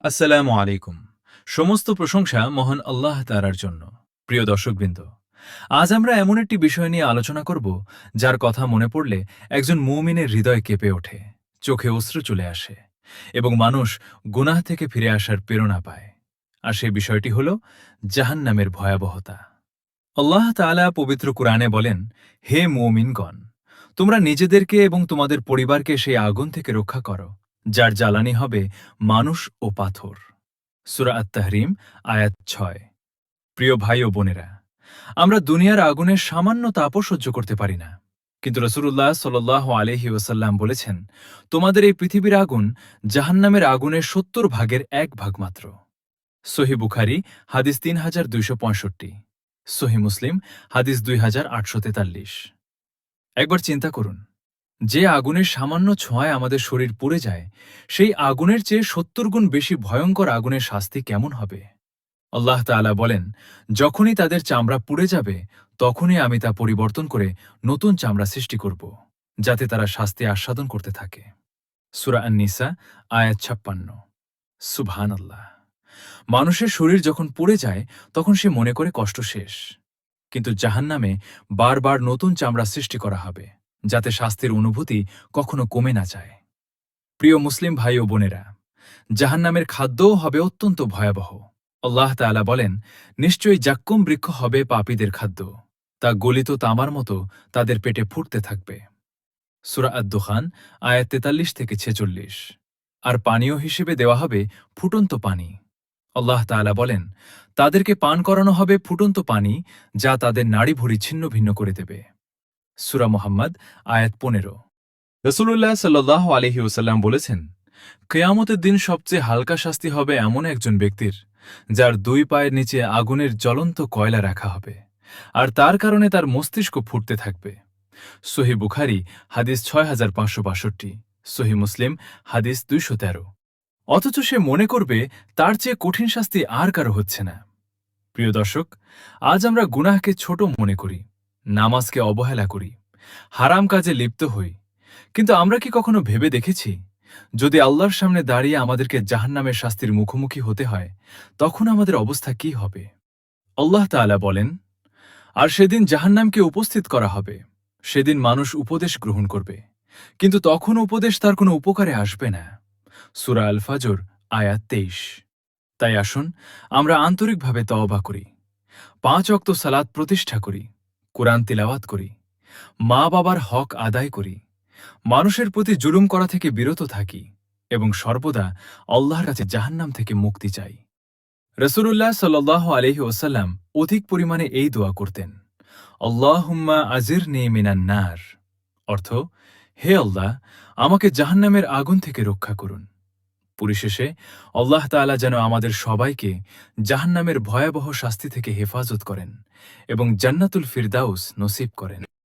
আসসালামু আলাইকুম। সমস্ত প্রশংসা মহান আল্লাহ তাআলার জন্য। প্রিয় দর্শকবৃন্দ, আজ আমরা এমন একটি বিষয় নিয়ে আলোচনা করব যার কথা মনে পড়লে একজন মুমিনের হৃদয় কেঁপে ওঠে, চোখে অশ্রু চলে আসে এবং মানুষ গুনাহ থেকে ফিরে আসার প্রেরণা পায়। আর সেই বিষয়টি হল জাহান্নামের ভয়াবহতা। আল্লাহ তাআলা পবিত্র কুরআনে বলেন, হে মুমিনগণ, তোমরা নিজেদেরকে এবং তোমাদের পরিবারকে সেই আগুন থেকে রক্ষা করো যার জ্বালানি হবে মানুষ ও পাথর। সূরা আত-তাহরিম আয়াত ৬। প্রিয় ভাই ও বোনেরা, আমরা দুনিয়ার আগুনের সামান্য তাপও সহ্য করতে পারি না, কিন্তু রাসূলুল্লাহ সাল্লাল্লাহু আলাইহি ওয়াসাল্লাম বলেছেন, তোমাদের এই পৃথিবীর আগুন জাহান্নামের আগুনের ৭০ ভাগের ১ ভাগ মাত্র। সহিহ বুখারী হাদিস ৩২৬৫, সহিহ মুসলিম হাদিস ২৮৪৩। একবার চিন্তা করুন, যে আগুনের সামান্য ছোঁয়ায় আমাদের শরীর পুড়ে যায়, সেই আগুনের চেয়ে ৭০ গুণ বেশি ভয়ঙ্কর আগুনের শাস্তি কেমন হবে? আল্লাহ তাআলা বলেন, যখনই তাদের চামড়া পুড়ে যাবে, তখনই আমি তা পরিবর্তন করে নতুন চামড়া সৃষ্টি করব, যাতে তারা শাস্তি আস্বাদন করতে থাকে। সূরা আন-নিসা আয়াত ৫৬। সুবহানাল্লাহ। মানুষের শরীর যখন পুড়ে যায়, তখন সে মনে করে কষ্ট শেষ, কিন্তু জাহান্নামে বারবার নতুন চামড়া সৃষ্টি করা হবে, যাতে শাস্তির অনুভূতি কখনো কমে না যায়। প্রিয় মুসলিম ভাই ও বোনেরা, জাহান্নামের খাদ্যও হবে অত্যন্ত ভয়াবহ। আল্লাহ তাআলা বলেন, নিশ্চয়ই জাক্কুম বৃক্ষ হবে পাপীদের খাদ্য, তা গলিত তামার মতো তাদের পেটে ফুটতে থাকবে। সূরা আদ-দুখান আয়াত ৪৩-৪৬। আর পানীয় হিসেবে দেওয়া হবে ফুটন্ত পানি। আল্লাহ তাআলা বলেন, তাদেরকে পান করানো হবে ফুটন্ত পানি, যা তাদের নাড়িভুড়ি ছিন্ন ভিন্ন করে দেবে। সূরা মুহাম্মদ আয়াত ১৫। রাসূলুল্লাহ সাল্লাল্লাহু আলাইহি ওয়াসাল্লাম বলেছেন, কিয়ামতের দিন সবচেয়ে হালকা শাস্তি হবে এমন একজন ব্যক্তির, যার ২ পায়ের নিচে আগুনের জ্বলন্ত কয়লা রাখা হবে, আর তার কারণে তার মস্তিষ্ক ফুটতে থাকবে। সহিহ বুখারী হাদিস ৬৫৬২, সহিহ মুসলিম হাদিস ২১৩। অথচ সে মনে করবে তার চেয়ে কঠিন শাস্তি আর কারো হচ্ছে না। প্রিয় দর্শক, আজ আমরা গুনাহকে ছোট মনে করি, নামাজকে অবহেলা করি, হারাম কাজে লিপ্ত হই, কিন্তু আমরা কি কখনো ভেবে দেখেছি, যদি আল্লাহর সামনে দাঁড়িয়ে আমাদেরকে জাহান্নামের শাস্তির মুখোমুখি হতে হয়, তখন আমাদের অবস্থা কি হবে? আল্লাহ তাআলা বলেন, আর সেদিন জাহান্নামকে উপস্থিত করা হবে। সেদিন মানুষ উপদেশ গ্রহণ করবে, কিন্তু তখন উপদেশ তার কোনো উপকারে আসবে না। সূরা আল ফাজর আয়াত ২৩। তাই আসুন আমরা আন্তরিকভাবে তওবা করি, ৫ ওয়াক্ত সালাত প্রতিষ্ঠা করি, কুরআন তিলাওয়াত করি, মা বাবার হক আদায় করি, মানুষের প্রতি জুলুম করা থেকে বিরত থাকি এবং সর্বদা আল্লাহর কাছে জাহান্নাম থেকে মুক্তি চাই। রাসূলুল্লাহ সাল্লাল্লাহু আলাইহি ওয়াসাল্লাম অধিক পরিমাণে এই দোয়া করতেন, আল্লাহুম্মা আজিরনি মিনান নার, অর্থ, হে আল্লাহ, আমাকে জাহান্নামের আগুন থেকে রক্ষা করুন। পরিশেষে আল্লাহ তাআলা যেন আমাদের সবাইকে জাহান্নামের ভয়াবহ শাস্তি থেকে হেফাজত করেন এবং জান্নাতুল ফিরদাউস নসিব করেন।